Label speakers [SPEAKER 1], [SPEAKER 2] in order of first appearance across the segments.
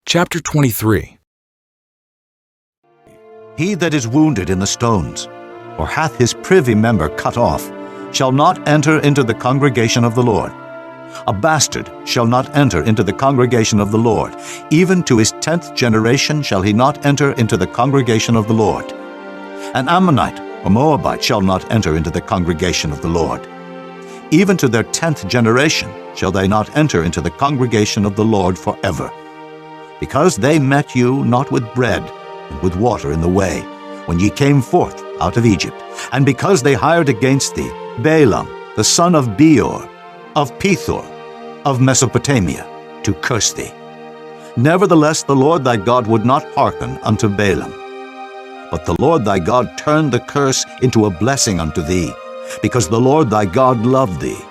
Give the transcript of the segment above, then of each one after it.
[SPEAKER 1] Chapter 23.
[SPEAKER 2] He that is wounded in the stones, or hath his privy member cut off, shall not enter into the congregation of the Lord. A bastard shall not enter into the congregation of the Lord. Even to his 10th generation shall he not enter into the congregation of the Lord. An Ammonite or Moabite shall not enter into the congregation of the Lord. Even to their 10th generation shall they not enter into the congregation of the Lord forever. Because they met you not with bread and with water in the way, when ye came forth out of Egypt, and because they hired against thee Balaam the son of Beor, of Pethor, of Mesopotamia, to curse thee. Nevertheless the Lord thy God would not hearken unto Balaam. But the Lord thy God turned the curse into a blessing unto thee, because the Lord thy God loved thee.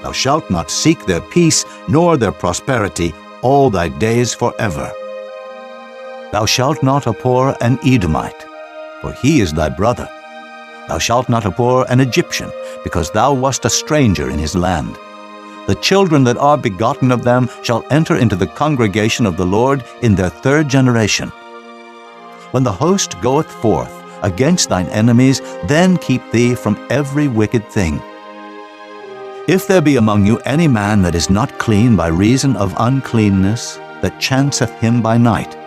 [SPEAKER 2] Thou shalt not seek their peace, nor their prosperity, all thy days forever. Thou shalt not abhor an Edomite, for he is thy brother. Thou shalt not abhor an Egyptian, because thou wast a stranger in his land. The children that are begotten of them shall enter into the congregation of the Lord in their 3rd generation. When the host goeth forth against thine enemies, then keep thee from every wicked thing. If there be among you any man that is not clean by reason of uncleanness, that chanceth him by night,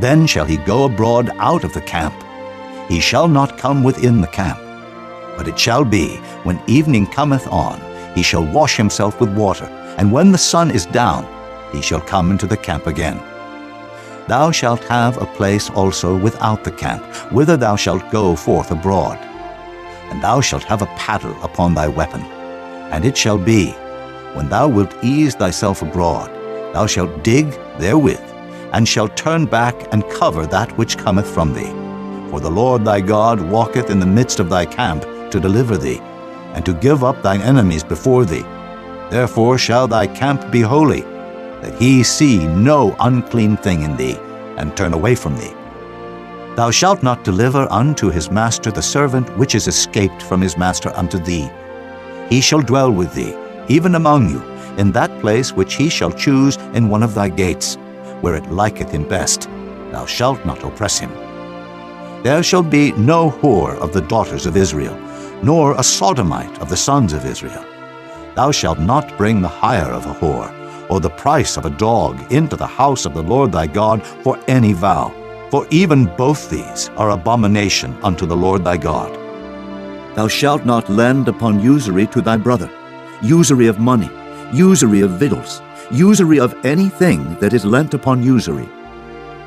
[SPEAKER 2] then shall he go abroad out of the camp. He shall not come within the camp. But it shall be, when evening cometh on, he shall wash himself with water, and when the sun is down, he shall come into the camp again. Thou shalt have a place also without the camp, whither thou shalt go forth abroad. And thou shalt have a paddle upon thy weapon. And it shall be, when thou wilt ease thyself abroad, thou shalt dig therewith, and shalt turn back and cover that which cometh from thee. For the Lord thy God walketh in the midst of thy camp to deliver thee, and to give up thine enemies before thee. Therefore shall thy camp be holy, that he see no unclean thing in thee, and turn away from thee. Thou shalt not deliver unto his master the servant which is escaped from his master unto thee. He shall dwell with thee, even among you, in that place which he shall choose in one of thy gates, where it liketh him best. Thou shalt not oppress him. There shall be no whore of the daughters of Israel, nor a sodomite of the sons of Israel. Thou shalt not bring the hire of a whore, or the price of a dog into the house of the Lord thy God for any vow, for even both these are abomination unto the Lord thy God. Thou shalt not lend upon usury to thy brother, usury of money, usury of victuals, usury of anything that is lent upon usury.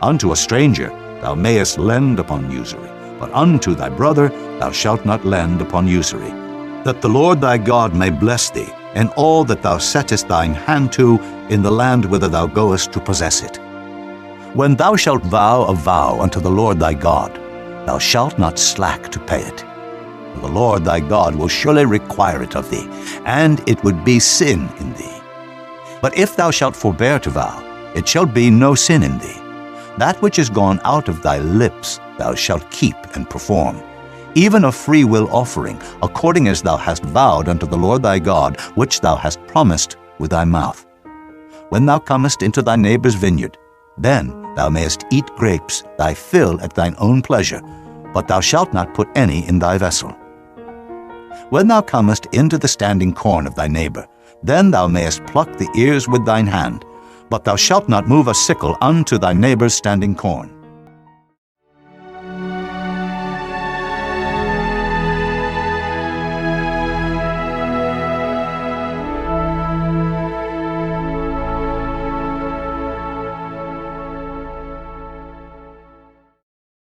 [SPEAKER 2] Unto a stranger thou mayest lend upon usury, but unto thy brother thou shalt not lend upon usury, that the Lord thy God may bless thee in all that thou settest thine hand to in the land whither thou goest to possess it. When thou shalt vow a vow unto the Lord thy God, thou shalt not slack to pay it. For the Lord thy God will surely require it of thee, and it would be sin in thee. But if thou shalt forbear to vow, it shall be no sin in thee. That which is gone out of thy lips thou shalt keep and perform, even a free will offering, according as thou hast vowed unto the Lord thy God, which thou hast promised with thy mouth. When thou comest into thy neighbor's vineyard, then thou mayest eat grapes, thy fill at thine own pleasure, but thou shalt not put any in thy vessel. When thou comest into the standing corn of thy neighbor, then thou mayest pluck the ears with thine hand, but thou shalt not move a sickle unto thy neighbor's standing corn.